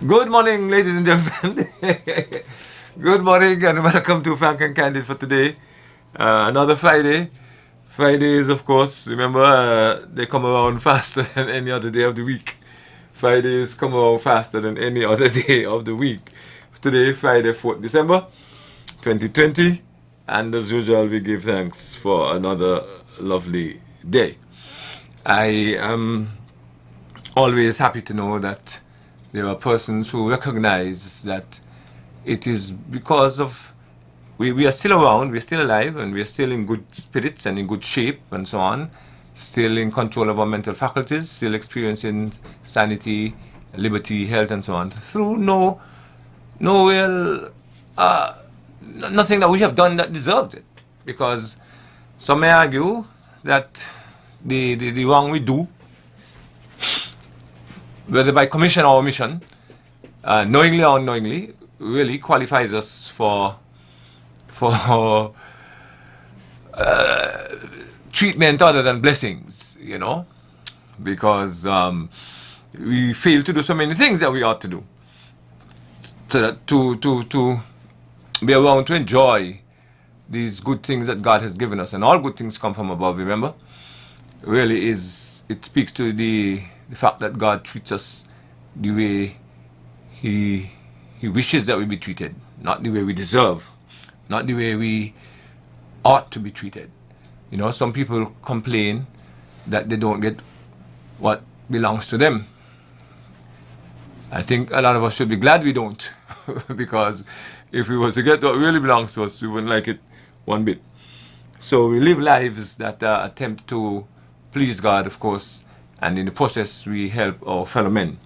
Good morning, ladies and gentlemen. Good morning and welcome to Frank and Candid for today. Another Friday. Fridays, of course, remember, they come around faster than any other day of the week. Fridays come around faster than any other day of the week. Today, Friday, 4th December 2020. And as usual, we give thanks for another lovely day. I am always happy to know that there are persons who recognize that it is because of we are still around, we're still alive, and we're still in good spirits and in good shape and so on, still in control of our mental faculties, still experiencing sanity, liberty, health, and so on, through no real, nothing that we have done that deserved it. Because some may argue that the wrong we do, whether by commission or omission, knowingly or unknowingly, really qualifies us for treatment other than blessings, because we fail to do so many things that we ought to do. So that to be around to enjoy these good things that God has given us, and all good things come from above, remember, really it speaks to the fact that God treats us the way He wishes that we be treated, not the way we deserve, not the way we ought to be treated. Some people complain that they don't get what belongs to them. I think a lot of us should be glad we don't, because if we were to get what really belongs to us, we wouldn't like it one bit. So we live lives that attempt to please God, of course, and in the process we help our fellow men.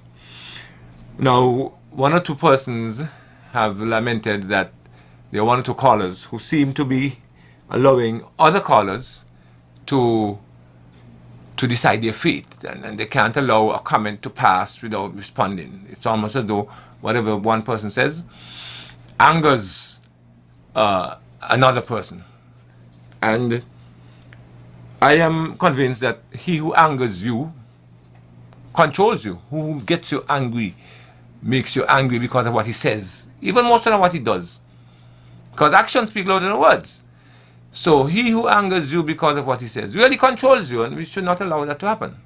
Now, one or two persons have lamented that there are one or two callers who seem to be allowing other callers to decide their fate, and they can't allow a comment to pass without responding. It's almost as though whatever one person says angers another person. And I am convinced that he who angers you controls you. Who gets you angry makes you angry because of what he says, even more so than what he does, because actions speak louder than words. So he who angers you because of what he says really controls you, and we should not allow that to happen.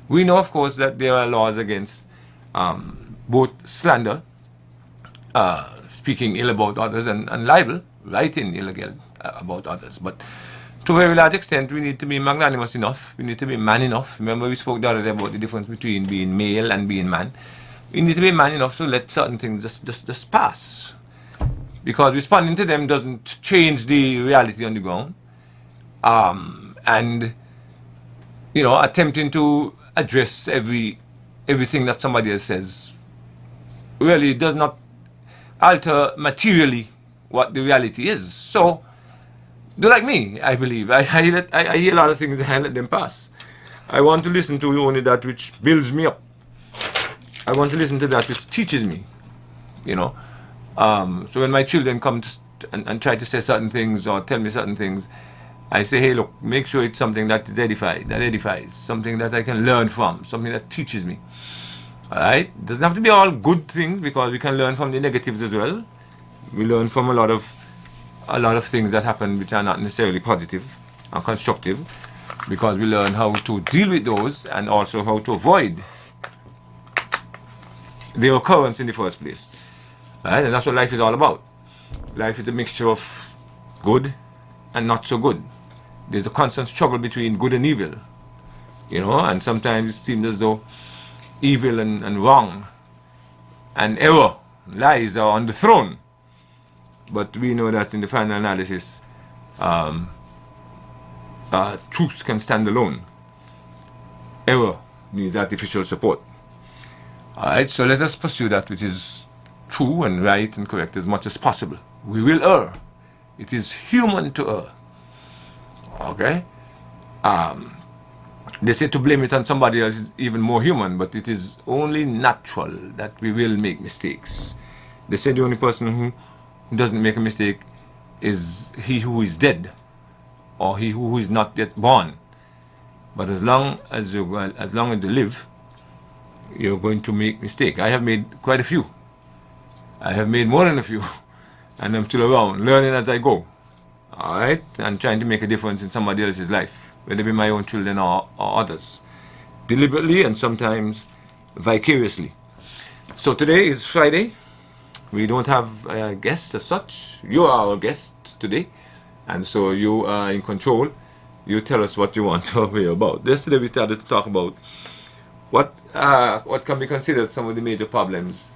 We know, of course, that there are laws against both slander, speaking ill about others, and libel, writing illegal about others. But to a very large extent, we need to be magnanimous enough. We need to be man enough. Remember, we spoke the other day about the difference between being male and being man. We need to be man enough to let certain things just pass, because responding to them doesn't change the reality on the ground. And attempting to address everything that somebody else says really does not alter materially what the reality is. So do like me, I believe. I hear a lot of things and I let them pass. I want to listen to only that which builds me up. I want to listen to that which teaches me, So when my children come and try to say certain things or tell me certain things, I say, hey, look, make sure it's something that edifies, something that I can learn from, something that teaches me. All right? It doesn't have to be all good things, because we can learn from the negatives as well. We learn from a lot of things that happen which are not necessarily positive and constructive, because we learn how to deal with those and also how to avoid the occurrence in the first place. Right? And that's what life is all about. Life is a mixture of good and not so good. There's a constant struggle between good and evil, and sometimes it seems as though evil and wrong and error, lies are on the throne. But we know that in the final analysis, truth can stand alone. Error needs artificial support. Alright, so let us pursue that which is true and right and correct as much as possible. We will err. It is human to err. Okay? They say to blame it on somebody else is even more human, but it is only natural that we will make mistakes. They say the only person who doesn't make a mistake is he who is dead, or he who is not yet born. But as long as you live, you're going to make mistake. I have made quite a few. I have made more than a few. And I'm still around, learning as I go. Alright? And trying to make a difference in somebody else's life, whether it be my own children or others. Deliberately and sometimes vicariously. So today is Friday. We don't have a guest as such. You are our guest today. And so you are in control. You tell us what you want to hear about. Yesterday we started to talk about what can be considered some of the major problems,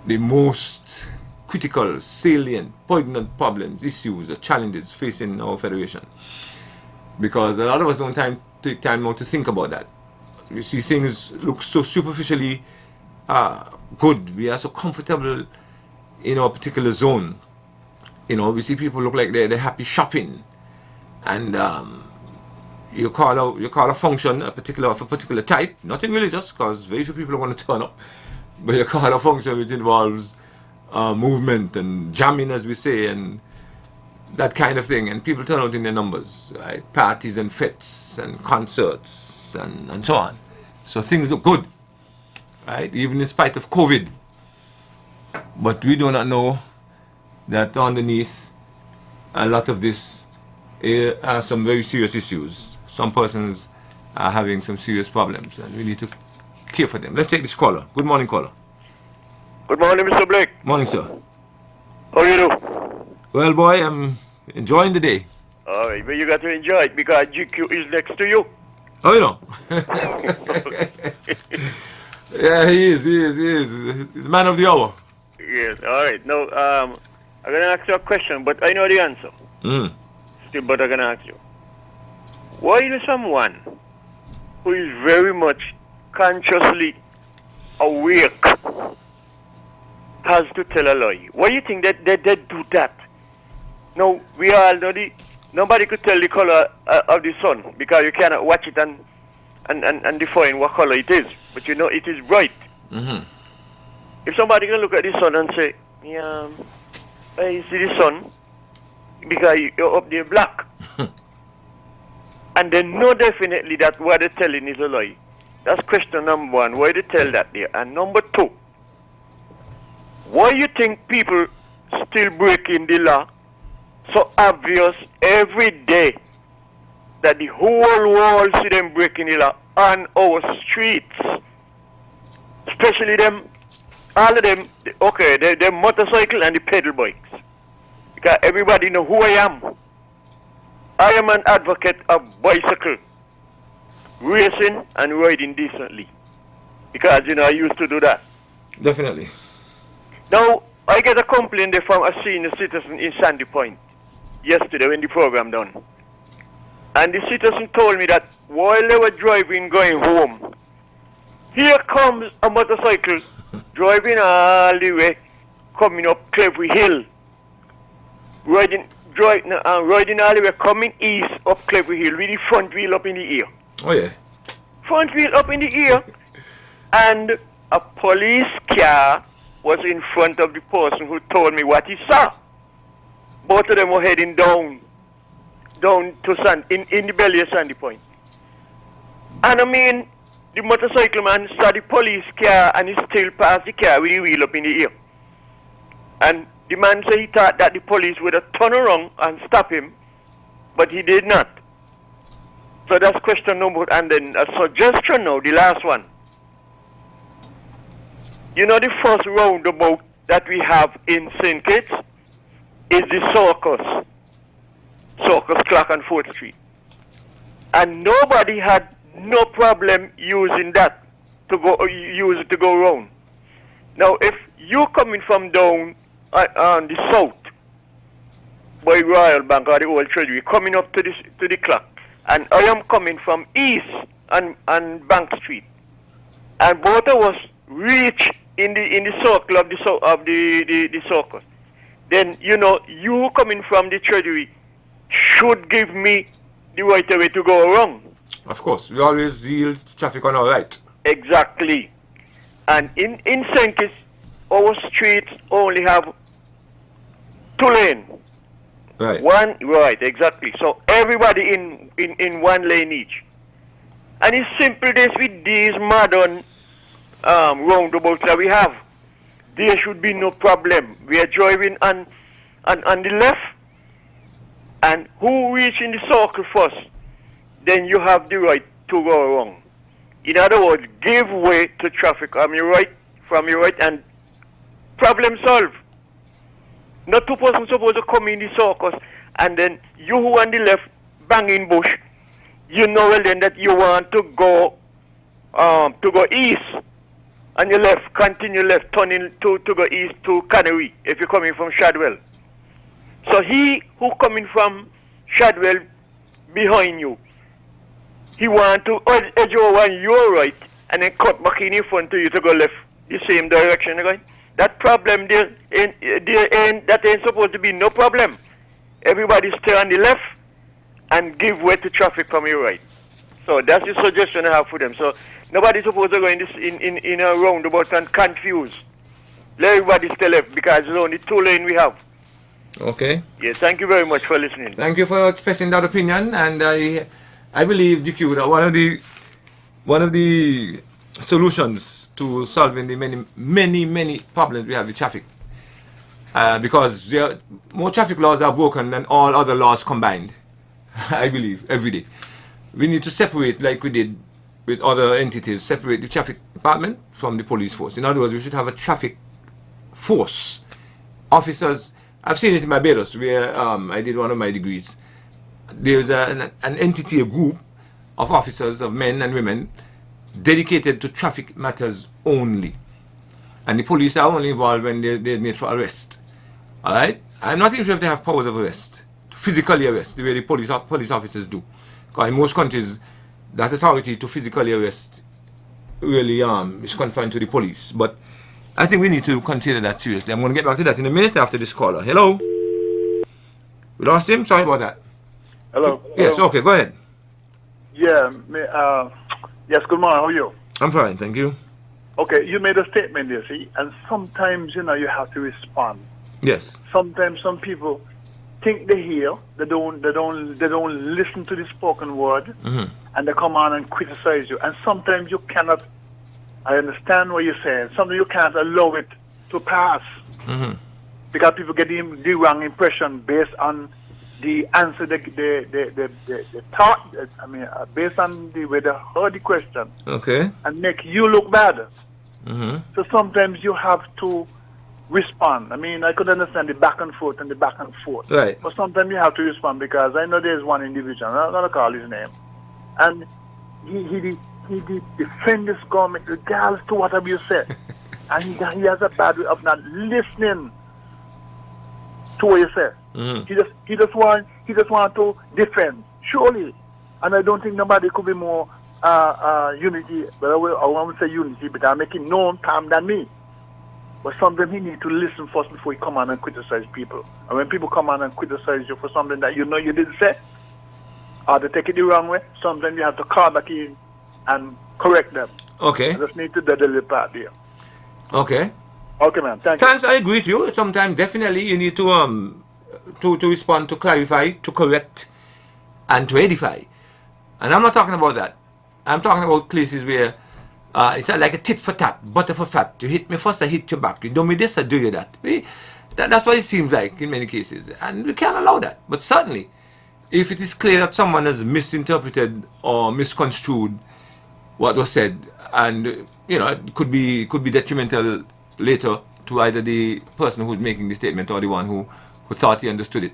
the most critical, salient, poignant problems, issues, or challenges facing our federation. Because a lot of us don't take time now to think about that. You see things look so superficially good. We are so comfortable in our particular zone. You know, we see people look like they're happy shopping, and you call a function of a particular type, nothing religious, because very few people are going to turn up, but you call a function which involves movement and jamming, as we say, and that kind of thing, and people turn out in their numbers, right? Parties and fetes and concerts and so on. So things look good, right? Even in spite of COVID. But we do not know that underneath a lot of this are some very serious issues. Some persons are having some serious problems, and we need to care for them. Let's take this caller. Good morning, caller. Good morning, Mr. Blake. Morning, sir. How are you do? Well, boy, I'm enjoying the day. All right, but you got to enjoy it because GQ is next to you. Oh, you know. Yeah, he is. He's the man of the hour. Yes, all right. Now, I'm going to ask you a question, but I know the answer. Still, but I'm going to ask you. Why is someone who is very much consciously awake has to tell a lie? Why do you think that they do that? Now, we all know nobody could tell the color of the sun because you cannot watch it and define what color it is. But you know it is bright. Mm-hmm. If somebody can look at the sun and say, yeah, I see the sun because you're up there black. And they know definitely that what they're telling is a lie. That's question number one. Why they tell that there? And number two, why you think people still breaking the law so obvious every day that the whole world see them breaking the law on our streets? Especially them, all of them, okay, the motorcycle and the pedal bikes. Because everybody know who I am. I am an advocate of bicycle, racing and riding decently. Because, you know, I used to do that. Definitely. Now, I get a complaint there from a senior citizen in Sandy Point yesterday when the program done. And the citizen told me that while they were driving going home, here comes a motorcycle driving all the way, coming up Clevery Hill, riding all the way, coming east up Clevery Hill with the front wheel up in the air. Oh, yeah. Front wheel up in the air. And a police car was in front of the person who told me what he saw. Both of them were heading down to in the belly of Sandy Point. And I mean, the motorcycle man saw the police car and he still passed the car with the wheel up in the air. And the man said he thought that the police would have turned around and stop him, but he did not. So that's question number one. And then a suggestion now, the last one. You know the first roundabout that we have in St. Kitts is the Circus Clock on 4th Street. And nobody had no problem using that to go round. Now if you coming from down on the south by Royal Bank or the Old Treasury, coming up to the clock, and I am coming from east on Bank Street, and both of us reach in the circle of the circus, then you know you coming from the Treasury should give me the right way to go around. Of course, we always yield traffic on our right. Exactly. And in St. Kitts, our streets only have 2 lanes. Right. One, right, exactly. So everybody in 1 lane each. And it's simple this with these modern roundabouts that we have. There should be no problem. We are driving on the left, and who reach in the circle first, then you have the right to go wrong. In other words, give way to traffic from your right, and problem solved. Not two persons supposed to come in the circus, and then you who on the left banging bush, you know well then that you want to go east, and you left, continue left, turning to go east to Canary if you're coming from Shadwell. So he who coming from Shadwell behind you, he want to edge over on your right and then cut back in front of you to go left, the same direction again. That problem that ain't supposed to be no problem. Everybody stay on the left and give way to traffic from your right. So that's the suggestion I have for them. So nobody's supposed to go in a roundabout and confuse. Let everybody stay left because there's only 2 lanes we have. Okay. Yes, thank you very much for listening. Thank you for expressing that opinion, and I believe, DQ, that one of the solutions to solving the many problems we have with traffic, because more traffic laws are broken than all other laws combined, I believe, every day. We need to separate, like we did with other entities, separate the traffic department from the police force. In other words, we should have a traffic force. Officers, I've seen it in Barbados, where I did one of my degrees. There's an entity, a group of officers, of men and women, dedicated to traffic matters only. And the police are only involved when they're made for arrest. Alright? I'm not even sure if they have powers of arrest, to physically arrest, the way the police officers do. Because in most countries, that authority to physically arrest really is confined to the police. But I think we need to consider that seriously. I'm going to get back to that in a minute after this caller. Hello? We lost him? Sorry about that. Hello. Yes, okay, go ahead. Yeah, yes, good morning, how are you? I'm fine, thank you. Okay, you made a statement there, see, and sometimes, you have to respond. Yes. Sometimes some people think they hear, they don't listen to the spoken word, and they come on and criticize you. And sometimes you cannot, I understand what you're saying, sometimes you can't allow it to pass. Because people get the wrong impression based on the answer, the thought, based on the way they heard the question, okay, and make you look bad. So sometimes you have to respond. I could understand the back and forth and the back and forth. Right. But sometimes you have to respond because I know there's one individual, I'm not going to call his name, and he defend this government regardless to whatever you say. And he has a bad way of not listening to what you say. He just want to defend, surely. And I don't think nobody could be more unity, but I won't say unity, but I'm making no time than me. But sometimes he need to listen first before he come on and criticize people. And when people come on and criticize you for something that you know you didn't say, or they take it the wrong way, sometimes you have to call back in and correct them. Okay. I just need to do the little part there. Okay. Okay, man. Thanks. I agree with you. Sometimes definitely you need to respond, to clarify, to correct, and to edify. And I'm not talking about that. I'm talking about places where it's like a tit for tat, butter for fat. You hit me first, I hit you back. You do me this, I do you that. That's what it seems like in many cases. And we can't allow that. But certainly, if it is clear that someone has misinterpreted or misconstrued what was said, and it could be detrimental later to either the person who's making the statement or the one who thought he understood it.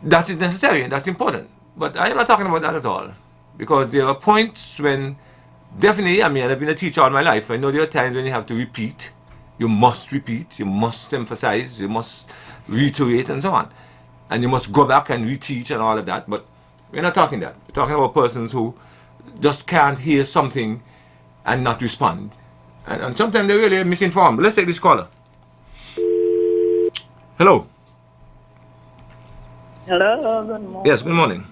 That is necessary and that's important. But I'm not talking about that at all. Because there are points when, definitely, I've been a teacher all my life. I know there are times when you have to repeat. You must repeat, you must emphasize, you must reiterate and so on. And you must go back and reteach and all of that. But we're not talking that. We're talking about persons who just can't hear something and not respond. And sometimes they're really misinformed. Let's take this caller. Hello. Hello, good morning. Yes, good morning.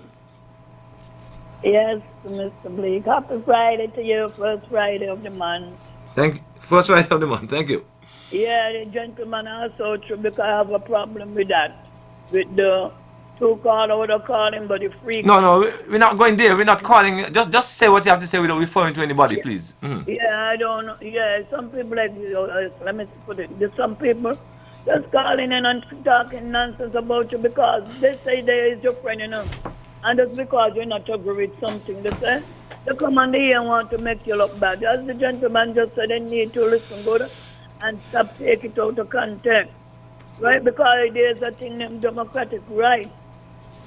Yes, Mr. Blake. Happy Friday to you, first Friday of the month. Thank you. First Friday of the month, thank you. Yeah, the gentleman also true because I have a problem with that. With the two caller would have called him, but the free. No, we're not going there. We're not calling. Just say what you have to say without referring to anybody, please. Yeah, I don't know. Yeah, some people like, let me put it, there's some people just calling in and talking nonsense about you because they say they is your friend, you know. And just because you're not agree with something, they say, they come on here and want to make you look bad. As the gentleman just said, they need to listen good and stop taking it out of context. Right? Because there's a thing named democratic right.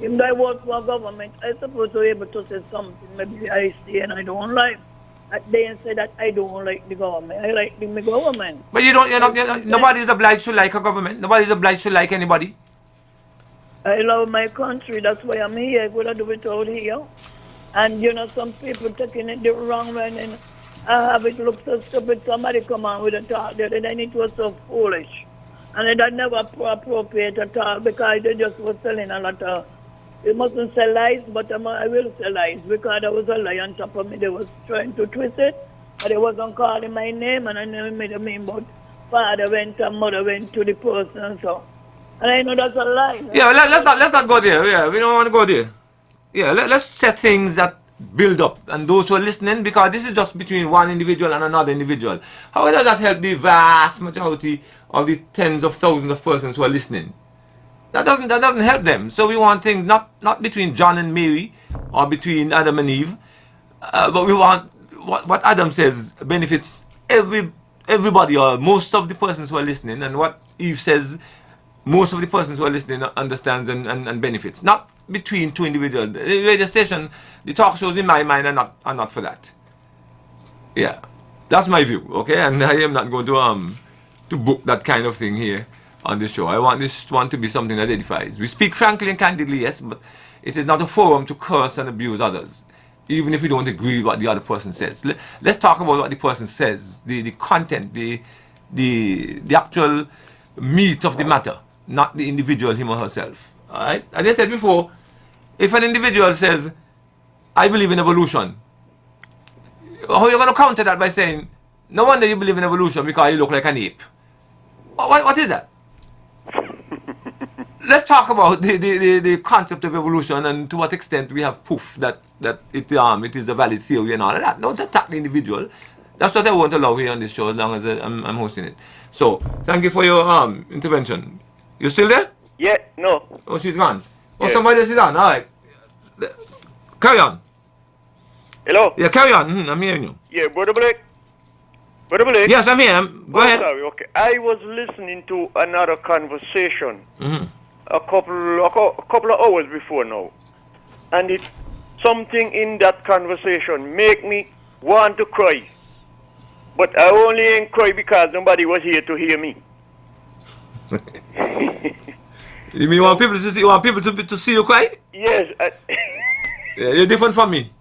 If I work for government, I suppose to be able to say something. Maybe I say and I don't like. They say that I don't like the government. I like the government. But you're not, nobody is obliged to like a government. Nobody is obliged to like anybody. I love my country. That's why I'm here. I would have do it out here. And you know, some people taking it the wrong way and I have it look so stupid. Somebody come on with a talk there and then it was so foolish. And it never appropriate at all because they just was selling a lot of. They mustn't sell lies, but I will sell lies because there was a lie on top of me. They was trying to twist it, but they wasn't calling my name, and I never made a mean about father went and mother went to the person. So, and I know that's a lie. Yeah, let's not go there. Yeah, we don't want to go there. Yeah, let's set things that build up, and those who are listening, because this is just between one individual and another individual. How does that help the vast majority of the tens of thousands of persons who are listening? That doesn't help them. So we want things not between John and Mary or between Adam and Eve, but we want what Adam says benefits everybody or most of the persons who are listening, and what Eve says most of the persons who are listening understands and benefits. Not between two individuals. The radio station, the talk shows in my mind are not for that. Yeah, that's my view. Okay, and I am not going to book that kind of thing here on this show. I want this one to be something that edifies. We speak frankly and candidly, yes, but it is not a forum to curse and abuse others, even if we don't agree with what the other person says. Let's talk about what the person says, the content, the actual meat of the matter, not the individual, him or herself. All right? As I said before, if an individual says, I believe in evolution, how are you going to counter that by saying, no wonder you believe in evolution because you look like an ape? What is that? Let's talk about the concept of evolution and to what extent we have proof that it is a valid theory and all of that. Don't attack the individual. That's what I won't allow here on this show as long as I'm hosting it. So, thank you for your intervention. You still there? Yeah, no. Oh, she's gone. Oh, Yeah. somebody else is on. All right. Carry on. Hello? Yeah, carry on. I'm hearing you. Yeah, Brother Blake? Brother Blake? Yes, I'm here. Go ahead. Sorry, okay. I was listening to another conversation Mm-hmm. a couple of hours before now. And it's something in that conversation make me want to cry. But I only ain't cry because nobody was here to hear me. You mean you want people to see? You want people to see you cry? Yes. Yeah, you're different from me.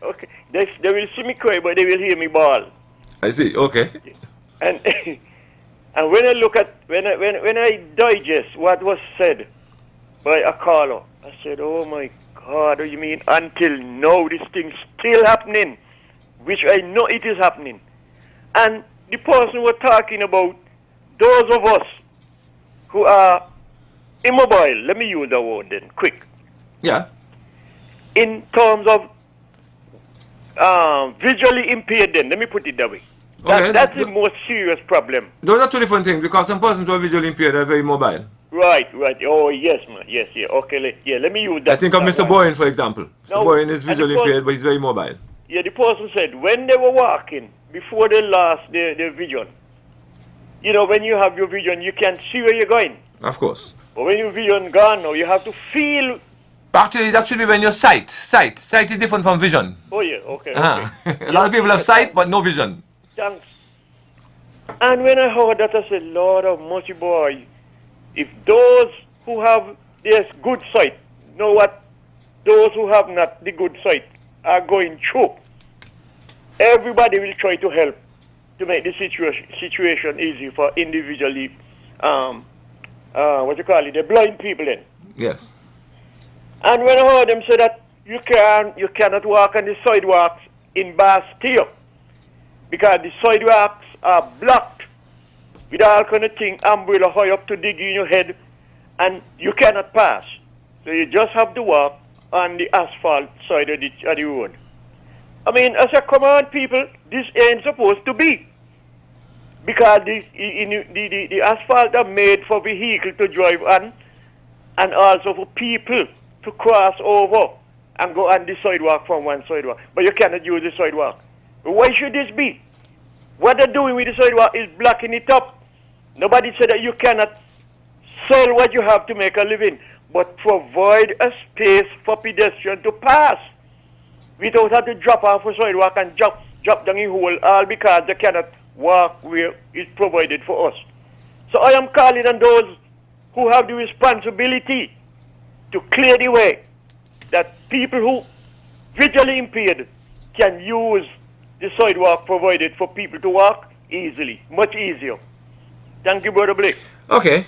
Okay. They will see me cry, but they will hear me bawl. I see. Okay. And and when I look at when I digest what was said by a caller, I said, "Oh my God, what do you mean?" Until now, this thing's still happening, which I know it is happening. And the person we're talking about, those of us who are immobile. Let me use the word then, quick. Yeah. In terms of visually impaired, then let me put it that way. That's the most serious problem. Those are two different things because some persons who are visually impaired are very mobile. Right. Oh, yes, man. Yes, yeah. Okay, let me use that. I think of Mr. Boyne, for example. Mr. Boyne is visually impaired, but he's very mobile. Yeah, the person said when they were walking, before they lost their vision, you know, when you have your vision, you can see where you're going. Of course. But when your vision gone now, you have to feel. Actually, that should be when your sight. Sight is different from vision. Oh, yeah, okay. A lot of people have sight, but no vision. Thanks. And when I heard that, I said, Lord of mercy, boy, if those who have this good sight know what those who have not the good sight are going through, everybody will try to help to make the situation easy for individually, the blind people then. Yes. And when I heard them say that you cannot walk on the sidewalks in Bastille because the sidewalks are blocked with all kind of thing, umbrella high up to dig in your head, and you cannot pass. So you just have to walk on the asphalt side of the road. I mean, I said, come on, people, this ain't supposed to be. Because the asphalt are made for vehicles to drive on and also for people to cross over and go on the sidewalk from one sidewalk. But you cannot use the sidewalk. Why should this be? What they're doing with the sidewalk is blocking it up. Nobody said that you cannot sell what you have to make a living, but provide a space for pedestrians to pass without having to drop off a sidewalk and drop down a hole, all because they cannot walk where it's provided for us. So I am calling on those who have the responsibility to clear the way, that people who visually impaired can use the sidewalk provided for people to walk easily, much easier. Thank you, Brother Blake. Okay,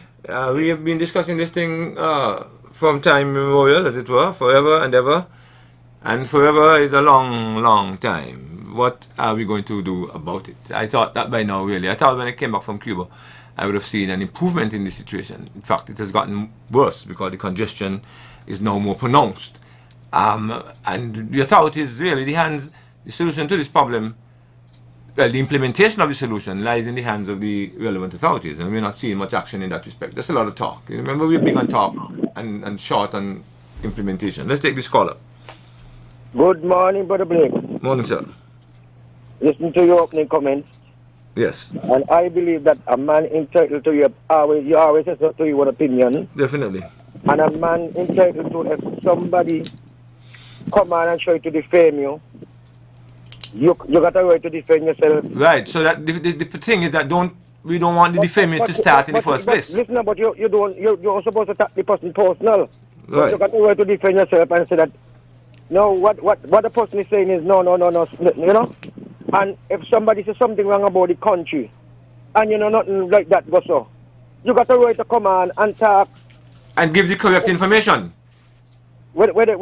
we have been discussing this thing from time immemorial, as it were, forever and ever. And forever is a long, long time. What are we going to do about it? I thought that by now, really. I thought when I came back from Cuba, I would have seen an improvement in the situation. In fact, it has gotten worse because the congestion is now more pronounced. And the authorities, really, the solution to this problem, well, the implementation of the solution lies in the hands of the relevant authorities, and we're not seeing much action in that respect. There's a lot of talk. You remember, we're big on talk and short on implementation. Let's take this caller. Good morning, Brother Blake. Morning, sir. Listen to your opening comments. Yes. And I believe that a man entitled to you always has to your opinion. Definitely. And a man entitled to, if somebody come on and try to defame you, you got a right to defend yourself. Right. So that the thing is that we don't want the defaming to start in the first place. Listen, but you're supposed to attack the person personal. Right. You got a right to defend yourself and say that no, what the person is saying is no, you know. And if somebody says something wrong about the country, and you know nothing like that goes so, you got a right to come on and talk and give the correct information. What you say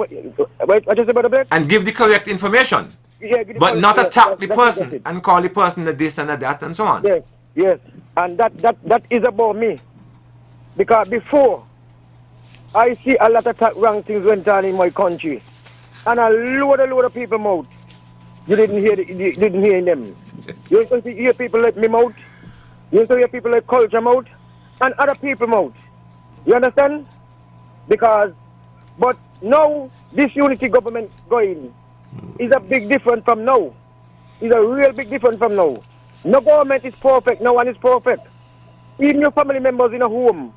about the and give the correct information. Yeah, but not attack the person and call the person a this and a that and so on. Yes, and that is about me. Because before, I see a lot of wrong things went on in my country. And a load of people mouth. You didn't hear them. You used to hear people like me mouth. You used to hear people like Culture mouth. And other people mouth. You understand? But now, this unity government going is a big difference from now. It's a real big difference from now. No government is perfect. No one is perfect. Even your family members in a home.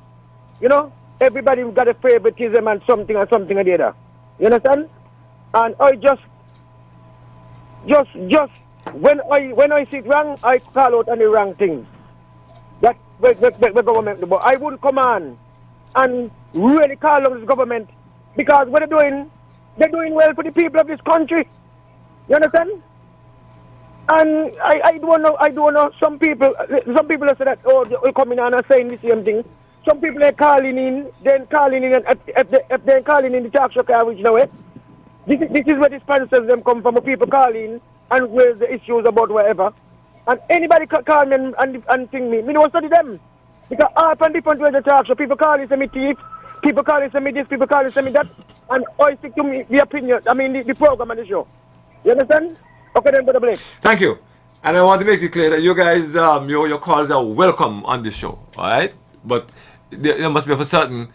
You know? Everybody got a favoritism and something or the other. You understand? And I just when I see it wrong, I call out on the wrong things. That the government do. But I wouldn't come on and really call out this government because what they're doing well for the people of this country. You understand? And I don't know. Some people say that they're coming on and saying the same thing. Some people are calling in, and if they're calling in the talk show carriage now, This is where the sponsors them come from, people calling and raise the issues about whatever. And anybody call me and sing me don't study them. Because half and different ways they talk, so people calling say me thief, people calling say me this, people calling say me that. And I stick to me the opinion, the program and the show. You understand? Okay then, Brother Blake. Thank you. And I want to make it clear that you guys, your calls are welcome on this show, alright? But there must be of a certain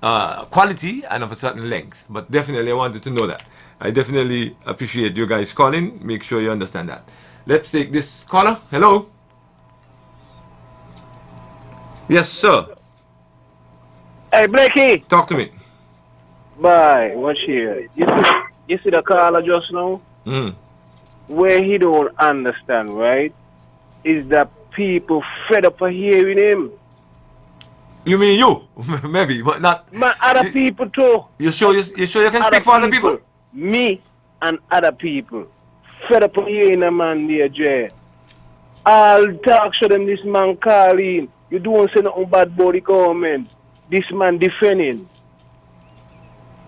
quality and of a certain length. But definitely I wanted to know that. I definitely appreciate you guys calling. Make sure you understand that. Let's take this caller. Hello. Yes, sir. Hey, Blakey. Talk to me. Bye. Watch here. You see the caller just now? Where he don't understand, right? Is that people fed up of hearing him. You mean you? Maybe, but not. Man, other people too. You sure you can speak for other people? Me and other people. Fed up of hearing a man there, Jay. All talk show them this man calling. You don't say nothing bad about the government. This man defending.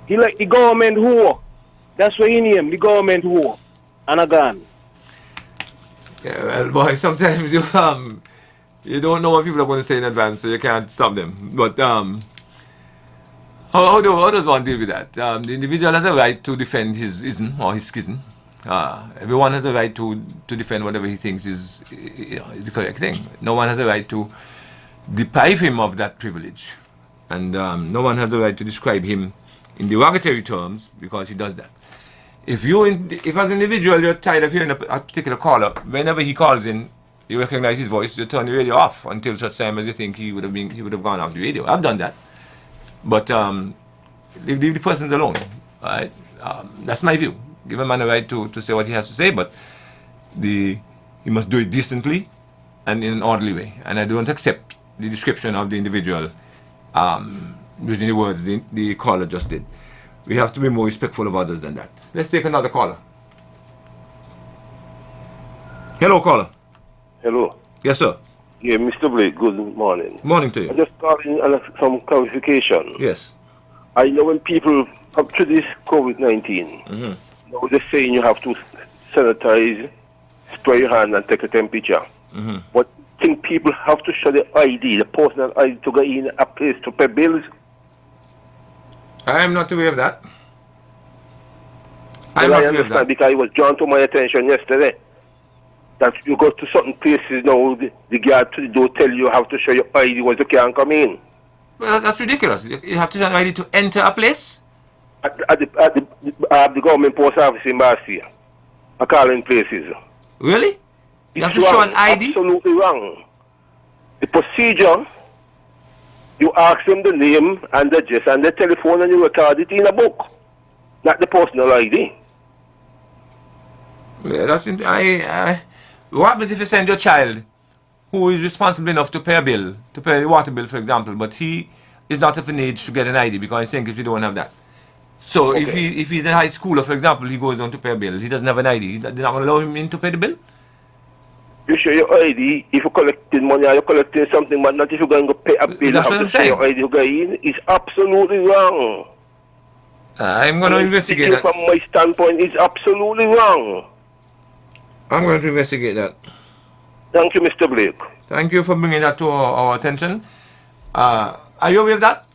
He like the government whore. That's what he name, the government whore. And again. Yeah, well, boy, sometimes you don't know what people are going to say in advance, so you can't stop them. But How does one deal with that? The individual has a right to defend his ism or his schism. Everyone has a right to defend whatever he thinks is the correct thing. No one has a right to deprive him of that privilege. And no one has a right to describe him in derogatory terms because he does that. If as an individual you're tired of hearing a particular caller, whenever he calls in, you recognize his voice, you turn the radio off until such time as you think he would have gone off the radio. I've done that. But leave the persons alone. Right? That's my view. Give a man a right to say what he has to say, but he must do it decently and in an orderly way. And I don't accept the description of the individual using the words the caller just did. We have to be more respectful of others than that. Let's take another caller. Hello, caller. Hello. Yes, sir. Yeah, Mr. Blake, good morning. Morning to you. I just calling on some clarification. Yes. I know when people up to this COVID-19, now they're saying you have to sanitize, spray your hand and take a temperature. But I think people have to show the ID, the personal ID to go in a place to pay bills. I am not aware of that. I understand because it was drawn to my attention yesterday that you go to certain places now, the guard to the door tell you have to show your ID once you can't come in. Well, that's ridiculous. You have to show an ID to enter a place? At the government post office in Bastia, I call in places. Really? You have to It's show wrong, an ID? Absolutely wrong. The procedure, you ask them the name and the address and the telephone and you record it in a book, not the personal ID. Yeah, that's what happens if you send your child who is responsible enough to pay a bill, to pay a water bill, for example, but he is not of an age to get an ID because he's thinking we don't have that. So if he's in high school, or for example, he goes on to pay a bill, he doesn't have an ID, they're not going to allow him in to pay the bill? You show your ID if you're collecting money or you're collecting something, but not if you're going to pay a bill. That's you what have I'm to show saying. your ID to go in. It's absolutely wrong. I'm going to investigate that. From my standpoint, it's absolutely wrong. I'm going to investigate that. Thank you, Mr. Blake. Thank you for bringing that to our attention. Are you aware of that?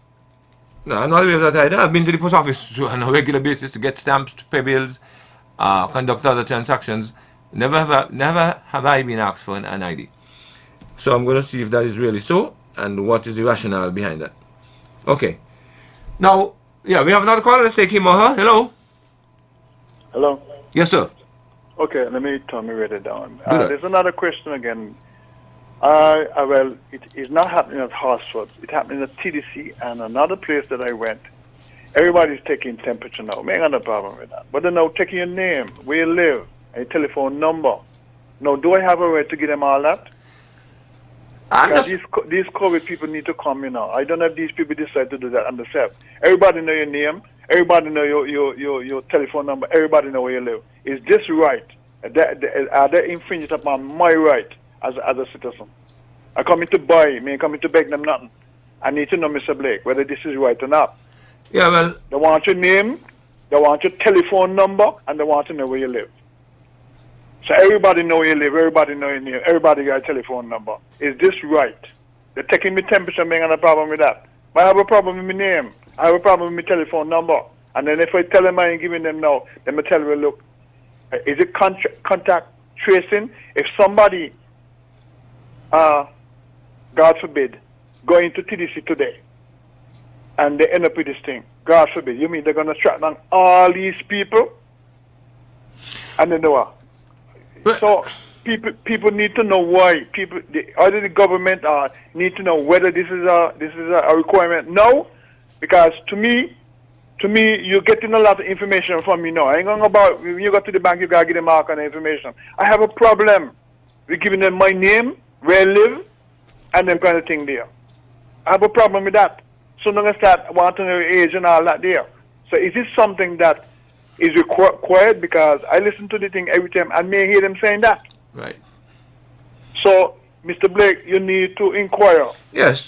No, I'm not aware of that either. I've been to the post office on a regular basis to get stamps, to pay bills, conduct other transactions. Never have I been asked for an ID. So I'm going to see if that is really so and what is the rationale behind that. Okay. Now, yeah, we have another caller. Let's take him or her. Hello. Hello. Yes, sir. Okay, let me write it down. Do that. There's another question again. Well, it is not happening at Hartsford. It's happening at TDC and another place that I went. Everybody's taking temperature now. I ain't got no problem with that. But they're now taking your name, where you live, and your telephone number. Now, do I have a right to give them all that? Because these COVID people need to come, you know. I don't know if these people decide to do that on themselves. Everybody know your name. Everybody know your telephone number. Everybody know where you live. Is this right? Are they infringing upon my right as a citizen? I come in to buy, I come in to beg them nothing. I need to know, Mr. Blake, whether this is right or not. Yeah, well... They want your name, they want your telephone number, and they want to know where you live. So everybody know where you live, everybody know your name, everybody got a telephone number. Is this right? They're taking me temperature, I ain't got a problem with that. But I have a problem with my name. I have a problem with my telephone number. And then if I tell them I ain't giving them now, then I tell them, look, is it contact tracing? If somebody, God forbid, go into TDC today and they end up with this thing, God forbid, you mean they're going to track down all these people? And then what? So people need to know why. Either the government need to know whether this is a requirement. No, because to me, you're getting a lot of information from me now. I ain't going about when you go to the bank, you gotta get them all kind of information. I have a problem with giving them my name, where I live, and them kind of thing there. I have a problem with that. So I'm gonna start wanting to know your age and all that there. So is this something that is required? Because I listen to the thing every time and may hear them saying that. Right. So, Mr. Blake, you need to inquire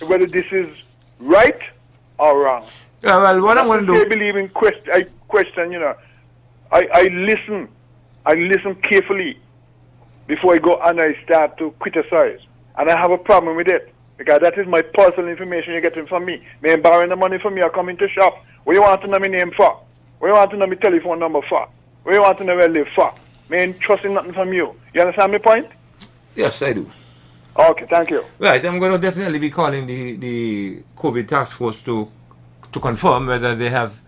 whether this is right or wrong. Yeah, well, what I'm going to do... I believe in question, you know. I listen carefully before I go and I start to criticize. And I have a problem with it. because that is my personal information you're getting from me. Me borrowing the money from me or coming to shop. What you want to know my name for? What you want to know my telephone number for? What you want to know where I live for? Me ain't trusting nothing from you. You understand my point? Yes, I do. Okay, thank you. Right, I'm going to definitely be calling the COVID task force to confirm whether they have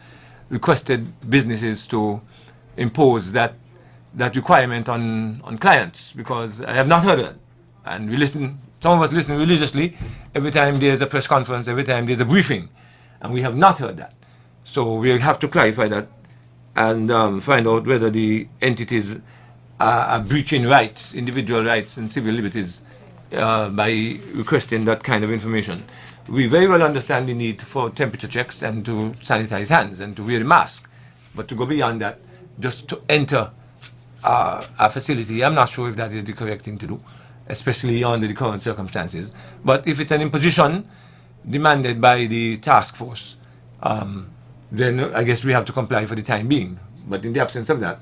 requested businesses to impose that requirement on clients, because I have not heard it. And we listen, some of us listen religiously every time there's a press conference, every time there's a briefing, and we have not heard that. So we have to clarify that and find out whether the entities are breaching rights, individual rights and civil liberties by requesting that kind of information. We very well understand the need for temperature checks and to sanitize hands and to wear a mask, but to go beyond that, just to enter a facility, I'm not sure if that is the correct thing to do, especially under the current circumstances. But if it's an imposition demanded by the task force, then I guess we have to comply for the time being. But in the absence of that,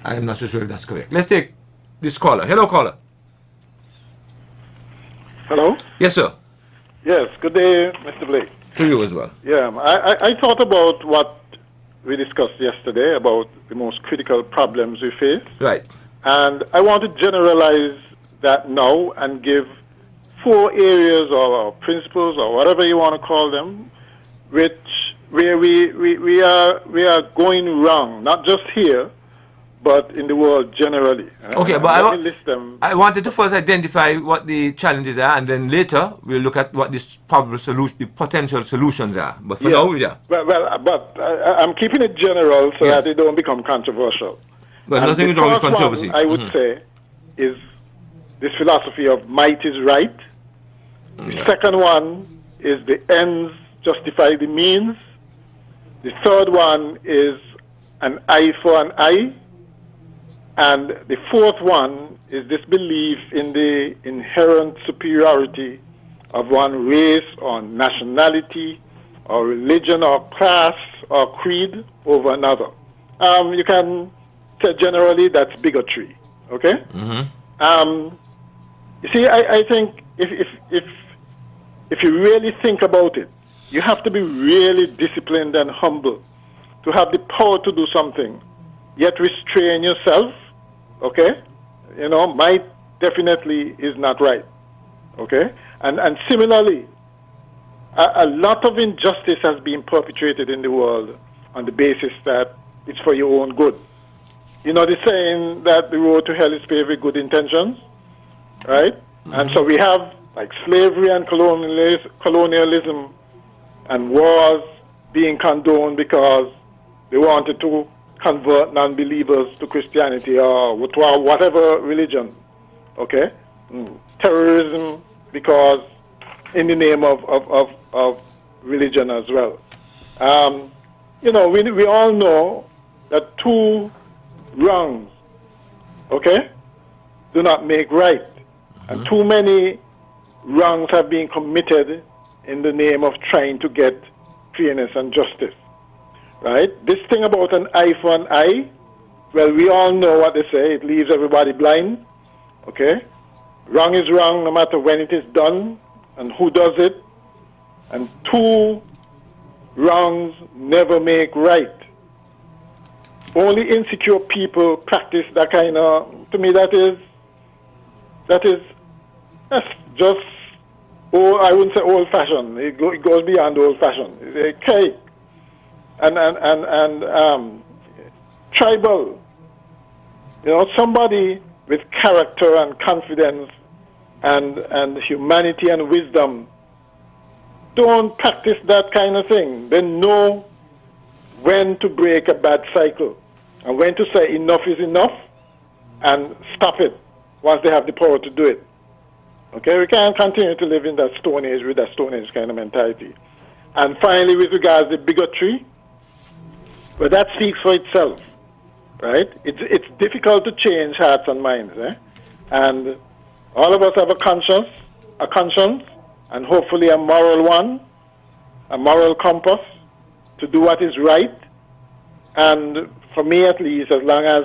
I am not so sure if that's correct. Let's take this caller. Hello, caller. Hello? Yes, sir. Yes, good day, Mr. Blake. To you as well. Yeah, I thought about what we discussed yesterday about the most critical problems we face. Right. And I want to generalize that now and give 4 areas or principles or whatever you want to call them, where we are going wrong, not just here, but in the world generally. Okay, but I wanted to first identify what the challenges are, and then later we'll look at what the potential solutions are. But for now, yeah. But I'm keeping it general so that it don't become controversial. Well, nothing is wrong with controversy. I would say is this philosophy of might is right. The second one is the ends justify the means. The third one is an eye for an eye. And the fourth one is this belief in the inherent superiority of one race or nationality or religion or class or creed over another. You can say generally that's bigotry, okay? You see, I think if you really think about it, you have to be really disciplined and humble to have the power to do something, yet restrain yourself, okay? You know, might definitely is not right, okay? And similarly, a lot of injustice has been perpetrated in the world on the basis that it's for your own good. You know the saying that the road to hell is paved with good intentions, right? And so we have like slavery and colonialism and wars being condoned because they wanted to convert non-believers to Christianity or whatever religion, okay? Terrorism because in the name of religion as well. You know, we all know that 2 wrongs, okay, do not make right. And too many wrongs have been committed in the name of trying to get fairness and justice, right? This thing about an eye for an eye, well, we all know what they say. It leaves everybody blind, okay? Wrong is wrong no matter when it is done and who does it. And 2 wrongs never make right. Only insecure people practice that kind of, to me, that's just, I wouldn't say old-fashioned. It goes beyond old-fashioned. It's cake and tribal. You know, somebody with character and confidence and humanity and wisdom don't practice that kind of thing. They know when to break a bad cycle and when to say enough is enough and stop it once they have the power to do it. Okay, we can't continue to live in that Stone Age with that Stone Age kind of mentality. And finally, with regards to bigotry, well, that speaks for itself, right? It's difficult to change hearts and minds, eh? And all of us have a conscience, and hopefully a moral one, a moral compass to do what is right. And for me, at least, as long as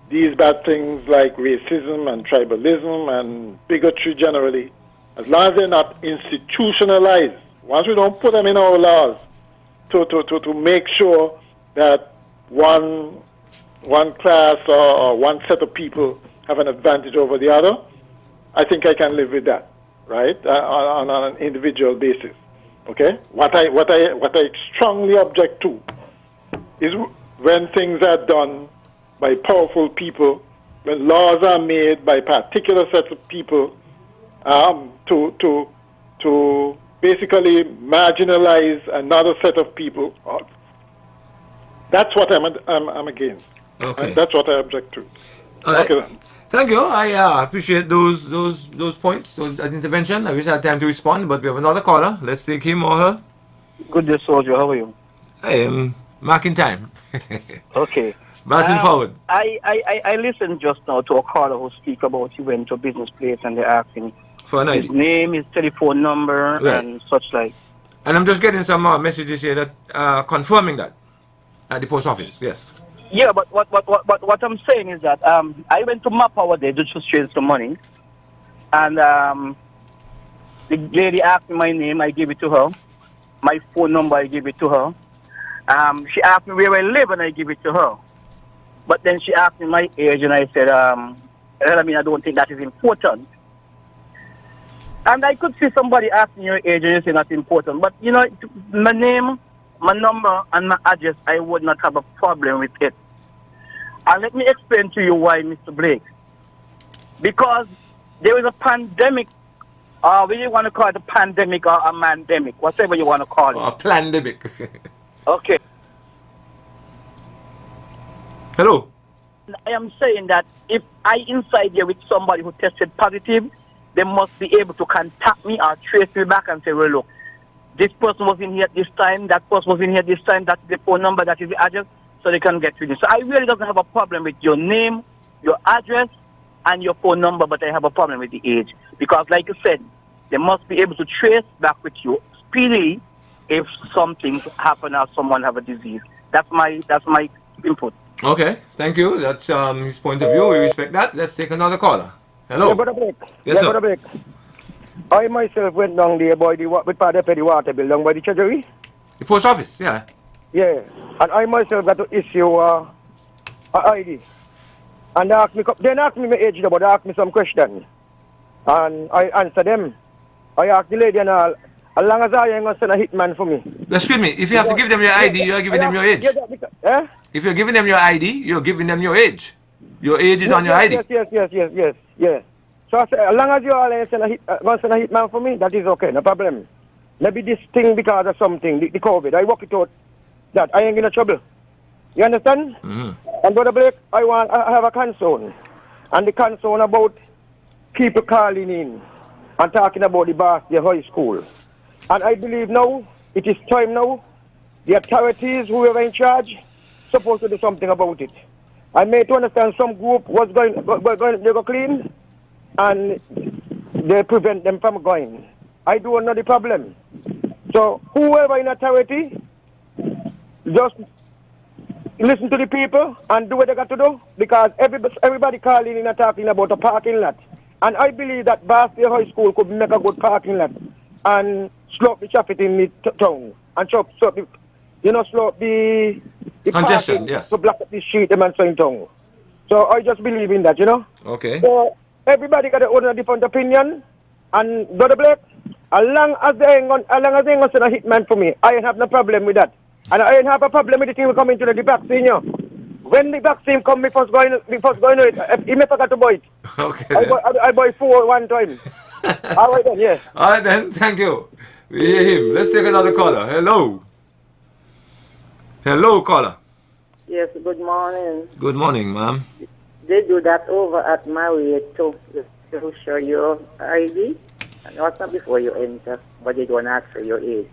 these bad things like racism and tribalism and bigotry generally as long as they're not institutionalized, once we don't put them in our laws to make sure that one class or one set of people have an advantage over the other, I think I can live with that, right? On an individual basis. Okay? What I strongly object to is when things are done by powerful people, when laws are made by particular sets of people to basically marginalize another set of people. That's what I'm against. Okay. And that's what I object to. All right. Okay then. Thank you. I appreciate those points, that intervention. I wish I had time to respond, but we have another caller. Let's take him or her. Good day, soldier. How are you? I am marking time. Okay. Marching forward. I listened just now to a caller who speak about he went to a business place and they're asking For an ID. his name, his telephone number, Right. and such like. And I'm just getting some messages here that confirming that at the post office. Yes. Yeah, but what I'm saying is that I went to map our day just to change some money, and the lady asked me my name. I gave it to her. My phone number, I gave it to her. She asked me where I live, and I gave it to her. But then she asked me my age, and I said, I don't think that is important. And I could see somebody asking your age, and you say that's important. But, my name, my number, and my address, I would not have a problem with it. And let me explain to you why, Mr. Blake. Because there is a pandemic, whether you want to call it a pandemic or a mandemic, whatever you want to call it. A pandemic. Okay. Hello. I am saying that if I inside there with somebody who tested positive, they must be able to contact me or trace me back and say, well, look, this person was in here at this time, that person was in here this time, that's the phone number, that is the address, so they can get to you. So I really don't have a problem with your name, your address, and your phone number, but I have a problem with the age. Because like you said, they must be able to trace back with you speedily if something happen or someone have a disease. That's my input. Okay. Thank you. That's his point of view. We respect that. Let's take another caller. Hello. Yeah, Brother Blake. Yes, sir. Brother Blake. I myself went down there with part of the water bill down by the treasury. The post office, yeah. Yeah. And I myself got to issue a ID. And they asked me my age, but they asked me some questions. And I answered them. I asked the lady and all, as long as I ain't going to send a hitman for me. Excuse me, if you have to give them your ID, you are giving them your age. If you're giving them your ID, you're giving them your age. Your age is on your ID. Yes. So I said, as long as you all ain't send a hitman for me, that is okay, no problem. Maybe this thing because of something, the COVID, I work it out that I ain't in trouble. You understand? Mm-hmm. And Brother Blake, I have a concern. And the concern about people calling in and talking about the Boston High School. And I believe now, it is time now, the authorities, whoever in charge, supposed to do something about it. I made to understand some group was they go clean, and they prevent them from going. I don't know the problem. So whoever in authority, just listen to the people and do what they got to do, because everybody calling in and talking about a parking lot. And I believe that Boston High School could make a good parking lot and slow up the traffic in the town and slow up the congestion, parking, yes. to block up the street and so in town. So I just believe in that, Okay. So everybody got their own different opinion, and Brother Blake, as long as they ain't gonna send a hitman for me, I ain't have no problem with that. And I ain't have a problem with the thing coming to the vaccine, When the vaccine come, me first going with it. He may forgot to buy it. Okay. I buy 4 one time. All right then, yeah. All right then, thank you. We hear him. Let's take another caller. Hello. Hello, caller. Yes, good morning. Good morning, ma'am. They do that over at Marriott too. To show your ID. And also before you enter, but they don't ask for your age.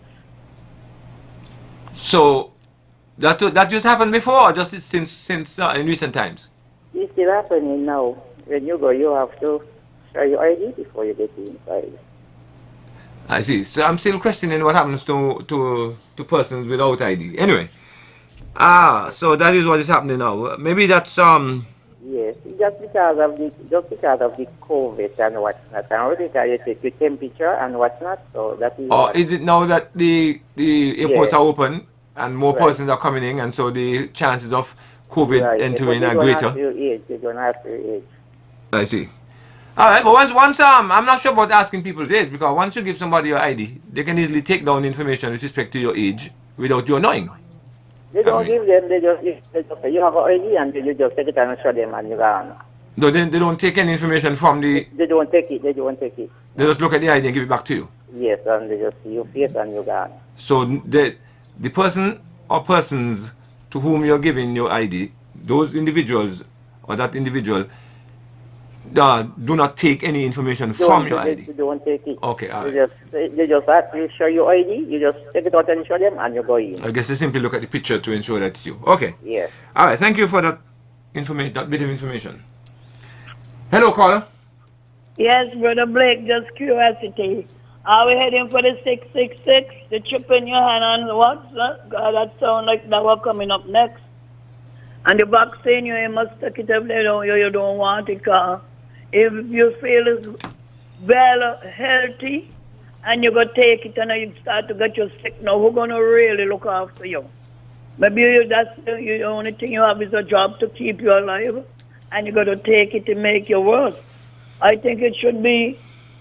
So, that just happened before, or just since in recent times? It's still happening now. When you go, you have to show your ID before you get inside. I see. So I'm still questioning what happens to persons without ID. Anyway, so that is what is happening now. Maybe that's Yes, just because of the COVID and whatnot. And already you take your temperature and whatnot, so that is. Or is it now that the airports Yes. are open and more Right. persons are coming in, and so the chances of COVID Right. entering They're are gonna ask greater? your age. They're gonna ask your age. I see. All right, but once I'm not sure about asking people's age, because once you give somebody your ID, they can easily take down information with respect to your age without you knowing. They don't I mean- give them. They just say you have an ID and you just take it and show them and you gone. No, they don't take any information from the. They don't take it. They don't take it. They just look at the ID and give it back to you. Yes, and they just see your face and you gone. So the person or persons to whom you're giving your ID, those individuals or that individual, do not take any information from your ID. They don't take it. Okay, all They right. just ask you show your ID. You just take it out and show them and you go in. I guess they simply look at the picture to ensure that it's you. Okay. Yes. All right. Thank you for that information. That bit of information. Hello, caller. Yes, Brother Blake, just curiosity. Are we heading for the 666? The chip in your hand and what? God, that sound like that was coming up next. And the vaccine, you must take it if you don't want it. If you feel it's well healthy and you go take it and you start to get you sick now, who's going to really look after you? Maybe that's the only thing you have is a job to keep you alive and you got to take it to make you worse. I think it should be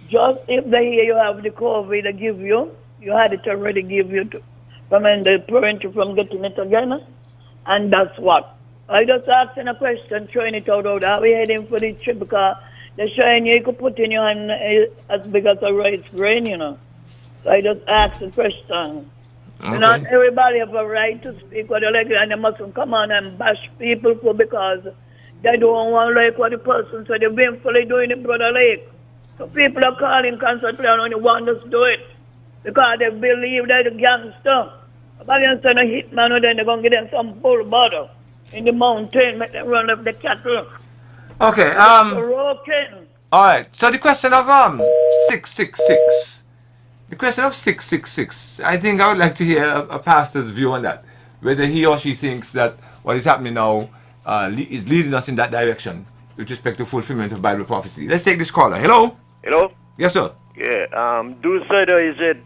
just if they hear you have the COVID, they give you had it already, give you to prevent the prevent you from getting it again. And that's what. I just asking a question, throwing it out. Are we heading for the trip? Because they're showing you could put in your hand as big as a rice grain, you know. So I just asked the question. Okay. Not everybody have a right to speak what they like, and they mustn't come on and bash people for because they don't want like what the person said. They've been fully doing it, Brother Lake. So people are calling constantly and only want us to do it because they believe they're the gangster. But instead of hitman, then they're going to give them some bull butter in the mountain, make them run up the cattle. Okay. Broken. All right. So the question of 666. The question of 666. I think I would like to hear a pastor's view on that. Whether he or she thinks that what is happening now is leading us in that direction with respect to fulfillment of Bible prophecy. Let's take this caller. Hello. Hello? Yes, sir. Yeah, do is it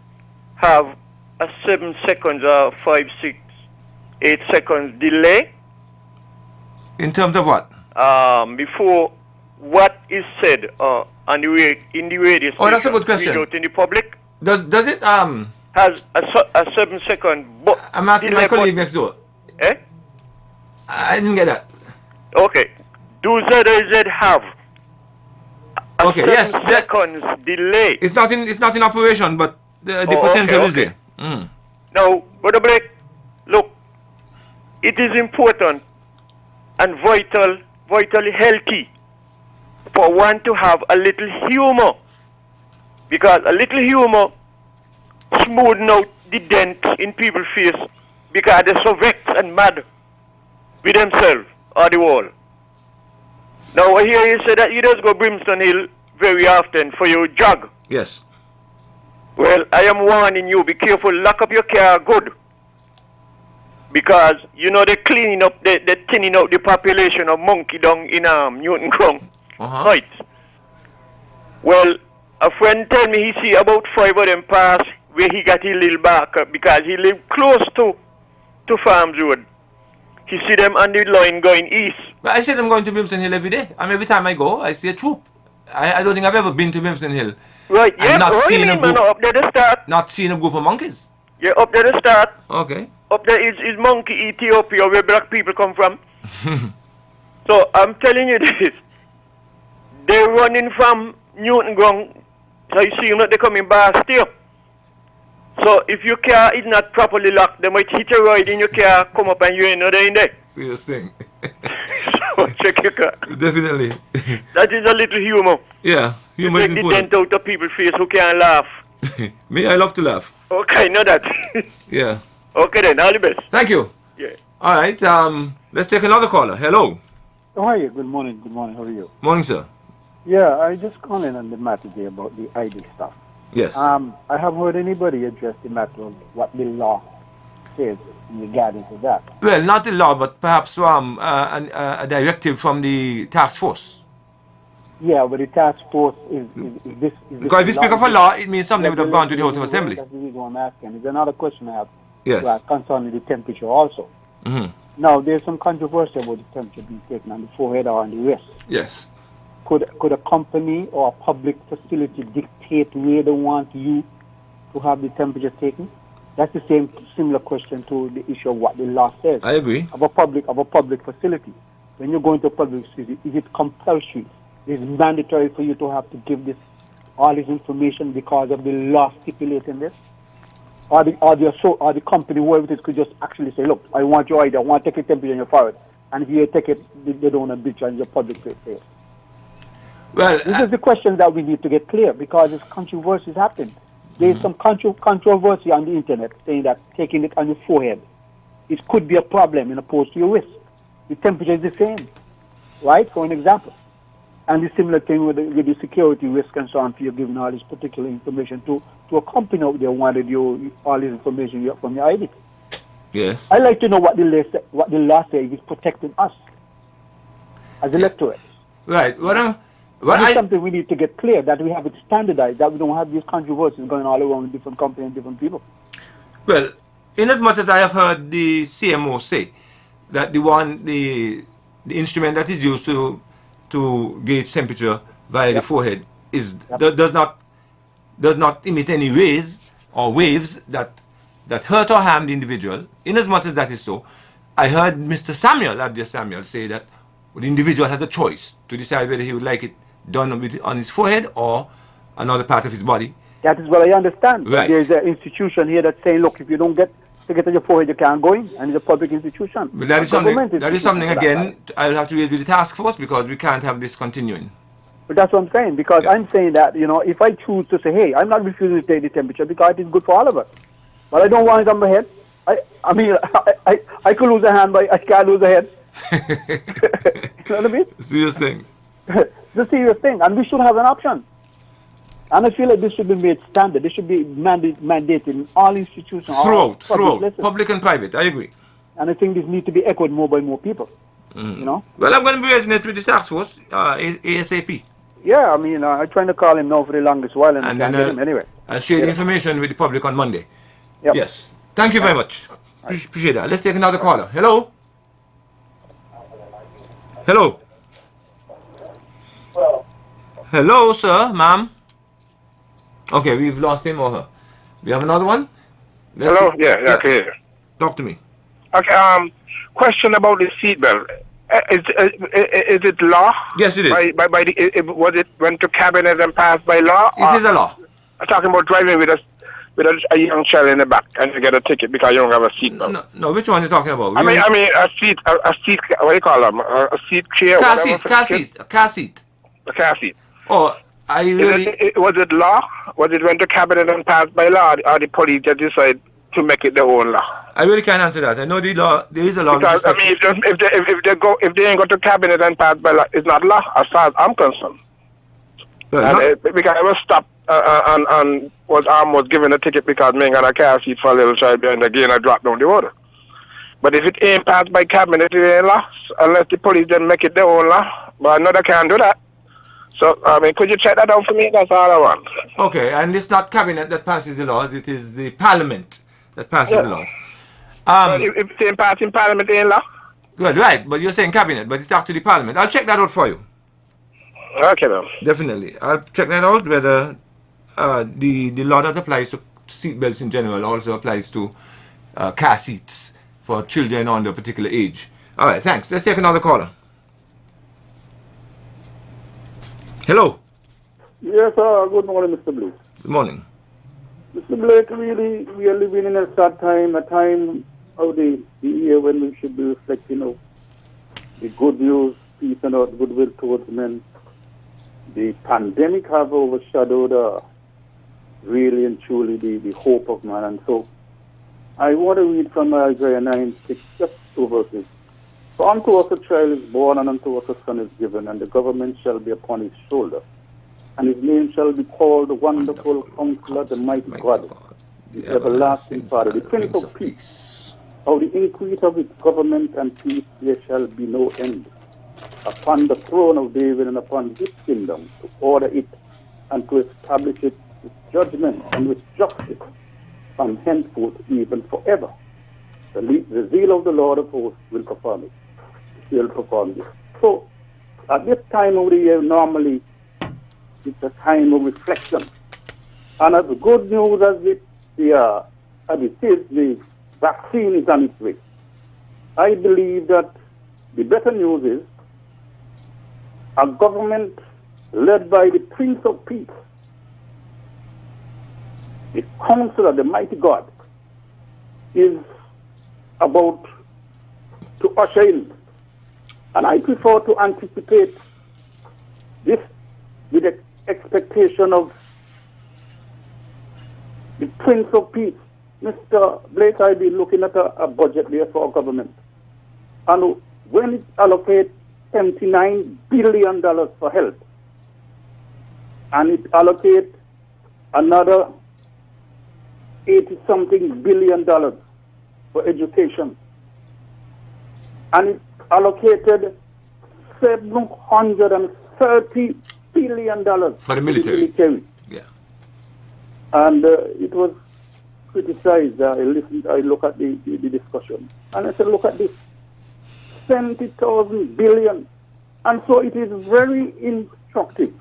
have a 7 seconds or 5, 6, 8 seconds delay? In terms of what? Before what is said on the way in the radio station. Oh, that's a good question. Out in the public Does it has a 7 second. I'm asking my delay, colleague next door. Eh? I didn't get that. Okay. Do ZZ have a Okay, 7 yes, seconds delay? It's not in operation, but the Oh, potential okay, is there. Mm. Now, Brother Blake, look, it is important and vitally healthy for one to have a little humor. Because a little humor smooths out the dent in people's face because they're so vexed and mad with themselves or the world. Now, I hear you say that you just go Brimstone Hill very often for your jog. Yes. Well, I am warning you, be careful, lock up your car good. Because, you know, they're cleaning up, they're thinning out the population of monkey down in Newton Crown Heights. Well, a friend tell me he see about 5 of them pass where he got his little back because he lived close to Farms Road. He see them on the line going east. But I see them going to Brimstone Hill every day. I mean, every time I go, I see a troop. I don't think I've ever been to Brimstone Hill. Right, and yeah, not seen a group, up there to start. Not seen a group of monkeys. Yeah, up there to start. Okay. Up there is monkey Ethiopia where black people come from. So I'm telling you this. They're running from Newton Ground. So you see them that they're coming back still. So if your car is not properly locked, they might hit a ride in your car, come up and you ain't know they're in there. Serious thing. So check your car. Definitely. That is a little humor. Yeah, humor You is take the important. dent out of people's face who can't laugh. Me, I love to laugh. Okay, know that. Yeah. Okay then, all the best. Thank you. Yeah. All right. Let's take another caller. Hello. Oh, hi. Good morning. Good morning. How are you? Morning, sir. Yeah, I just calling on the matter today about the ID stuff. Yes. I haven't heard anybody address the matter of what the law says in regarding to that. Well, not a law, but perhaps a directive from the task force. Yeah, but the task force is this. Because if you speak of a law, it means something would have gone to the House of That's Assembly. the reason why I'm asking. There's another question I have Yes. concerning the temperature also. Mm-hmm. Now, there's some controversy about the temperature being taken on the forehead or on the wrist. Yes. Could a company or a public facility dictate where they want you to have the temperature taken? That's the same similar question to the issue of what the law says. I agree. Of a public facility. When you go into a public facility, is it compulsory? Is it mandatory for you to have to give all this information because of the law stipulating this? Or the company, whoever it is, could just actually say, look, I want your ID, I want to take a temperature in your forehead. And if you take it, they don't want to bitch on your public place. Well, this is the question that we need to get clear because this controversy is happening. There is some controversy on the internet saying that taking it on your forehead, it could be a problem in opposed to your wrist. The temperature is the same, right? For an example. And the similar thing with the security risk and so on, for you giving all this particular information to a company out there wanted you all this information from your ID. Yes. I'd like to know what the law says is protecting us as electorates. Right. It's something we need to get clear, that we have it standardized, that we don't have these controversies going all around different companies and different people. Well, in as much as I have heard the CMO say that the instrument that is used to gauge temperature via the forehead does not emit any rays or waves that hurt or harm the individual. In as much as that is so, I heard Mr. Abdiel Samuel say that the individual has a choice to decide whether he would like it done on his forehead or another part of his body. That is what I understand. Right. There's an institution here that's saying, look, if you don't get to get on your forehead, you can't go in, and it's a public institution. But that is something again, I'll have to raise with the task force because we can't have this continuing. But that's what I'm saying, because I'm saying that, if I choose to say, hey, I'm not refusing to take the temperature because it is good for all of us, but I don't want it on my head. I could lose a hand, but I can't lose a head. You know what I mean? Serious thing. It's a serious thing, and we should have an option. And I feel like this should be made standard. This should be mandated in all institutions. Throughout, public and private, I agree. And I think this needs to be echoed more by more people. Well, I'm going to be raising it with the task force, ASAP. Yeah, I'm trying to call him now for the longest while, and I can't get him anyway. I'll share the information with the public on Monday. Yep. Yes. Thank you very much. Appreciate that. Let's take another caller. Hello? Hello? Hello, sir, ma'am. Okay, we've lost him or her. We have another one? Hello? Yeah, okay. Talk to me. Okay, question about the seatbelt. Is it law? Yes, it is. Was it went to cabinet and passed by law? It is a law. I'm talking about driving with a young child in the back and you get a ticket because you don't have a seatbelt. No, which one are you talking about? I mean a seat, what do you call them? A seat chair? Car seat. A car seat. Oh, was it law? Was it went to cabinet and passed by law, or the police just decide to make it their own law? I really can't answer that. I know the law. There is a law. Because if they ain't go to cabinet and pass by law, it's not law as far as I'm concerned. Because I was stopped and was almost given a ticket because me got a car seat for a little child behind again I dropped down the water. But if it ain't passed by cabinet, it ain't law unless the police then make it their own law. But I know they can't do that. So, could you check that out for me? That's all I want. Okay, and it's not cabinet that passes the laws, it is the parliament that passes the laws. If it's ain't passed in parliament, it ain't law? Well, right, but you're saying cabinet, but it's actually parliament. I'll check that out for you. Okay, then. Definitely. I'll check that out, whether the law that applies to seat belts in general also applies to car seats for children under a particular age. All right, thanks. Let's take another caller. Hello. Yes, good morning, Mr. Blake. Good morning. Mr. Blake, really, we are living in a sad time, a time of the year when we should be reflecting of the good news, peace, and goodwill towards men. The pandemic have overshadowed really and truly the hope of man. And so I want to read from Isaiah 9:6, just 2 verses. For unto us a child is born, and unto us a son is given, and the government shall be upon his shoulder. And his name shall be called the Wonderful Counselor, the Mighty God, the Everlasting Father, the Prince of Peace. of the increase of its government and peace there shall be no end. Upon the throne of David and upon his kingdom, to order it and to establish it with judgment and with justice from henceforth even forever. The zeal of the Lord of hosts will perform it. He will perform this. So, at this time of the year, normally, it's a time of reflection. And as good news as it is, the vaccine is on its way. I believe that the better news is a government led by the Prince of Peace, the Counselor, the Mighty God, is about to usher in. And I prefer to anticipate this with the expectation of the Prince of Peace. Mr. Blake, I've been looking at a budget there for our government. And when it allocates $79 billion for health, and it allocates another 80-something billion dollars for education, and it allocated $730 billion for the military. Yeah. And it was criticized. I look at the discussion, and I said, look at this, 70,000 billion. And so it is very instructive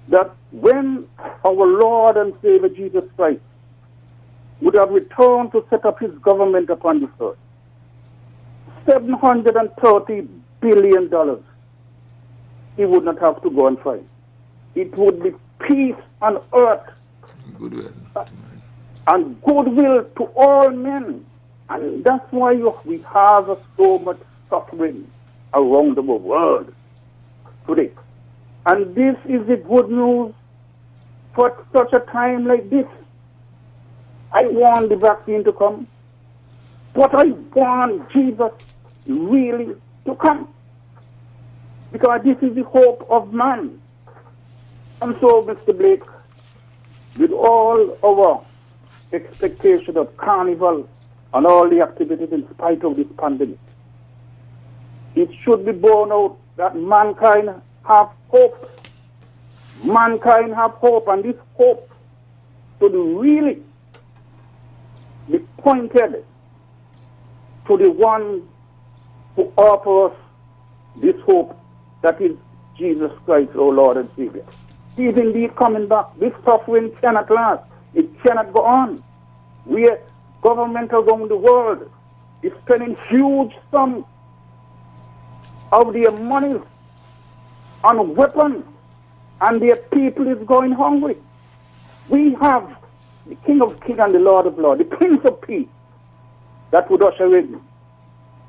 that when our Lord and Savior Jesus Christ would have returned to set up his government upon this earth, $730 billion, he would not have to go and fight. It would be peace on earth Goodwill. and goodwill to all men. And that's why we have so much suffering around the world today. And this is the good news for such a time like this. I want the vaccine to come, but I want Jesus really to come, because this is the hope of man. And so, Mr. Blake, with all our expectation of carnival and all the activities in spite of this pandemic, it should be borne out that mankind have hope. Mankind have hope, and this hope should really be pointed to the one who offers this hope, that is Jesus Christ, our Lord and Savior. He is indeed coming back. This suffering cannot last. It cannot go on. We are government around the world is spending huge sums of their money on weapons, and their people is going hungry. We have the King of Kings and the Lord of Lords, the Prince of Peace, that would usher in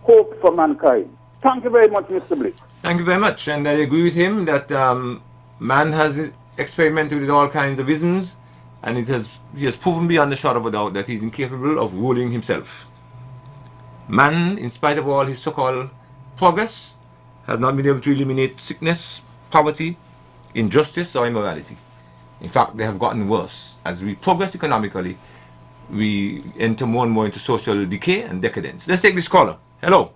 hope for mankind. Thank you very much, Mr. Blake. Thank you very much. And I agree with him that man has experimented with all kinds of isms, and he has proven beyond a shadow of a doubt that he's incapable of ruling himself. Man, in spite of all his so-called progress, has not been able to eliminate sickness, poverty, injustice, or immorality. In fact, they have gotten worse. As we progress economically, we enter more and more into social decay and decadence. Let's take this caller. Hello.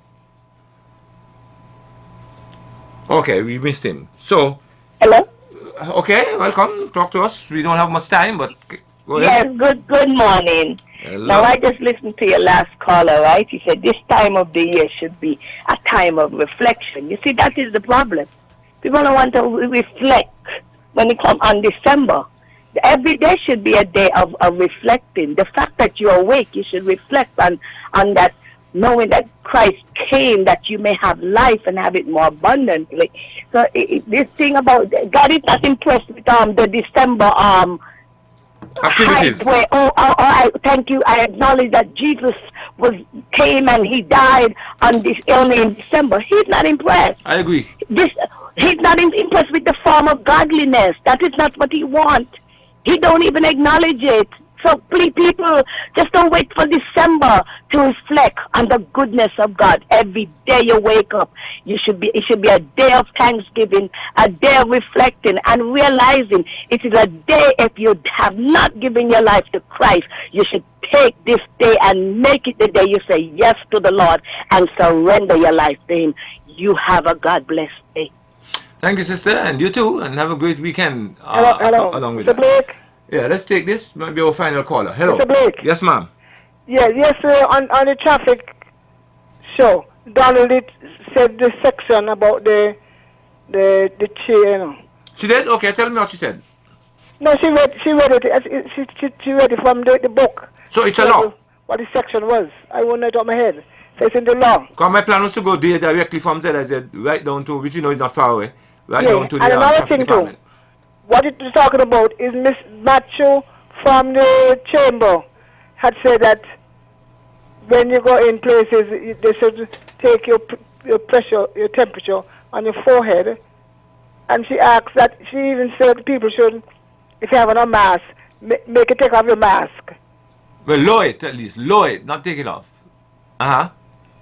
Okay, we missed him. So, hello. Okay, welcome. Talk to us. We don't have much time, but go ahead. Yes, good morning. Hello. Now, I just listened to your last caller, right? He said this time of the year should be a time of reflection. You see, that is the problem. People don't want to reflect when it comes on December. Every day should be a day of reflecting. The fact that you're awake, you should reflect on that, knowing that Christ came that you may have life and have it more abundantly. So this thing about God is not impressed with the December activities. Where, I thank you. I acknowledge that Jesus came and he died on this only in December. He's not impressed. I agree. He's not impressed with the form of godliness. That is not what he wants. He don't even acknowledge it. So please, people, just don't wait for December to reflect on the goodness of God. Every day you wake up, it should be a day of thanksgiving, a day of reflecting and realizing it is a day, if you have not given your life to Christ, you should take this day and make it the day you say yes to the Lord and surrender your life to Him. You have a God bless day. Thank you, sister, and you too, and have a great weekend. Hello. Along with Mr. that. Blake? Yeah, let's take this. Might be our final caller. Hello. Mr. Blake? Yes, ma'am. Yeah, yesterday on the traffic show, Donald said this section about the chain. She did? Okay, tell me what she said. No, she read it. She read it from the book. So it's a law? What the section was. I won't know it on my head. So it's in the law. Because my plan was to go there directly from ZIZ right down to, which you know is not far away, right Yeah, down to the and another traffic thing department. too. What it is talking about is Miss Matthew from the chamber had said that when you go in places, they should take your pressure, your temperature on your forehead. And she asked that, she even said people should, if you have on a mask, make it take off your mask. Well, lower it at least. Lower it, not take it off. Uh-huh.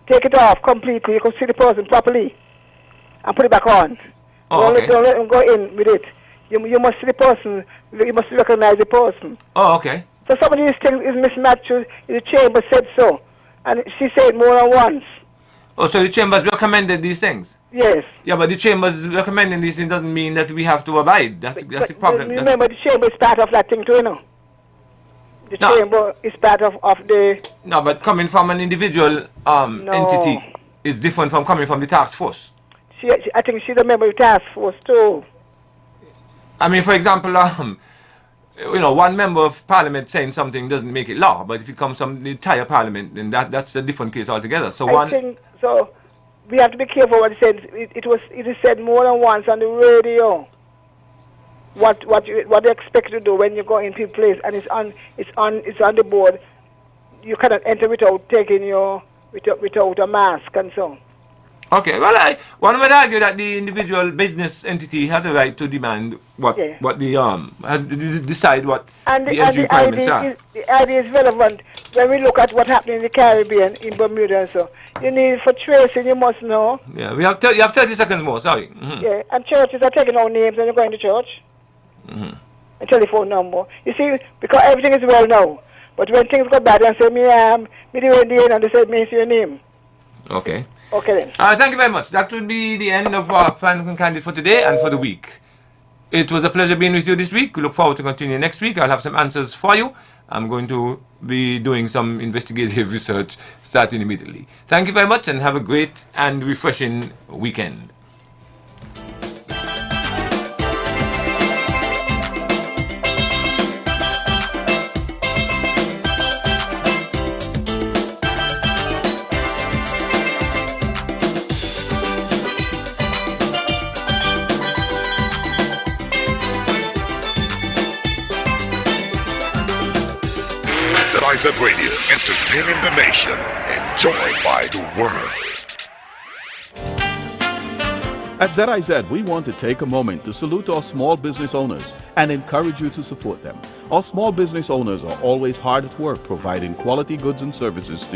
Take it off completely. You can see the person properly. And put it back on. Oh, okay. Don't let them go in with it. You must see the person. You must recognize the person. Oh, okay. So some of these things is Miss Matthews in the chamber said so. And she said more than once. Oh, so the chambers recommended these things? Yes. Yeah, but the chambers recommending these things doesn't mean that we have to abide. That's the problem. Remember, the chamber is part of that thing too, you know. The chamber is part of the... No, but coming from an individual entity is different from coming from the task force. I think she's a member of the task force too. I mean, for example, you know, one member of parliament saying something doesn't make it law, but if it comes from the entire parliament, then that's a different case altogether. So I think so. We have to be careful what it said. It is said more than once on the radio. What they expect you to do when you go into a place and it's on the board. You cannot enter without taking without a mask and so on. Okay, well, one would argue that the individual business entity has a right to demand decide what the entry requirements are. The idea is relevant when we look at what happened in the Caribbean, in Bermuda and so. You need for tracing, you must know. Yeah, you have 30 seconds more, sorry. Mm-hmm. Yeah, and churches are taking out names when you're going to church. Mm-hmm. A telephone number. You see, because everything is well known. But when things go bad and say, me the Indian, and they say, me see your name. Okay. Okay then. Thank you very much. That will be the end of our Final and Candid for today and for the week. It was a pleasure being with you this week. We look forward to continuing next week. I'll have some answers for you. I'm going to be doing some investigative research starting immediately. Thank you very much and have a great and refreshing weekend. ZIZ Radio, entertaining the nation, enjoyed by the world. At ZIZ, we want to take a moment to salute our small business owners and encourage you to support them. Our small business owners are always hard at work providing quality goods and services to you.